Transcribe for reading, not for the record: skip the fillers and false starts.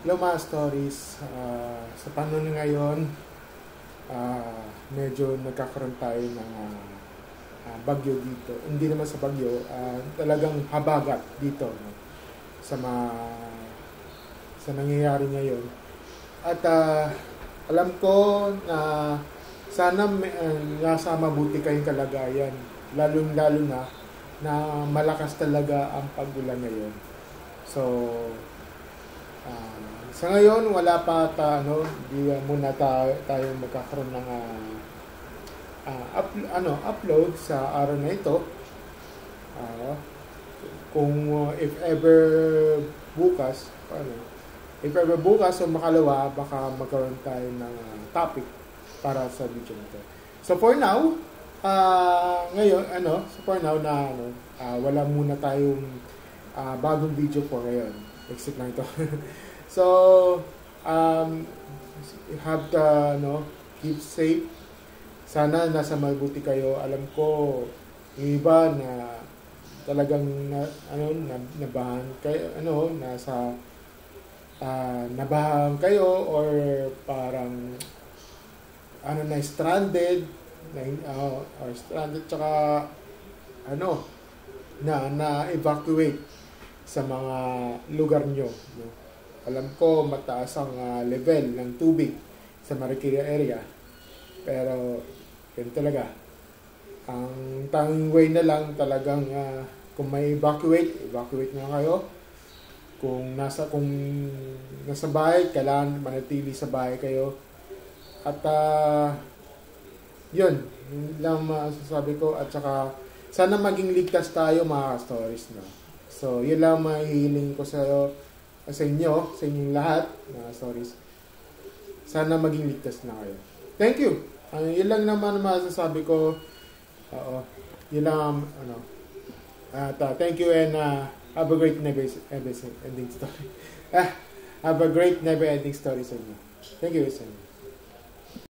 Hello mga stories, sa panahon ngayon, medyo nagkakaroon tayo ng bagyo dito. Hindi naman sa bagyo, talagang habagat dito, no? sa sa nangyayari ngayon. At alam ko na sana nasa mabuti kayong kalagayan, lalong-lalo na malakas talaga ang pagulan ngayon. So, sa ngayon, wala pa di muna tayo magkakaroon ng upload sa araw na ito. Kung if ever bukas o makalawa, baka magkaroon tayo ng topic para sa video nito. So for now, wala muna tayong bagong video po ngayon. Exit lang ito. So, you have to, keep safe. Sana nasa mabuti kayo. Alam ko, yung iba na talagang nabahan kayo, nabahan kayo or parang stranded, tsaka na-evacuate sa mga lugar nyo. No? Alam ko mataas ang level ng tubig sa Marikina area. Pero yun talaga. Ang tanging way na lang talagang kung may evacuate na kayo. Kung nasa bahay, kailangan manatili sa bahay kayo. At yun lang masasabi ko. At saka sana maging ligtas tayo mga stories, no? So yun lang mahihiling ko sa inyong lahat na stories. Sana maging ligtas na kayo. Thank you. Yun lang naman masasabi ko. Yun lang thank you and have a great never ending story. Have a great never ending story sa inyo. Thank you, Sam.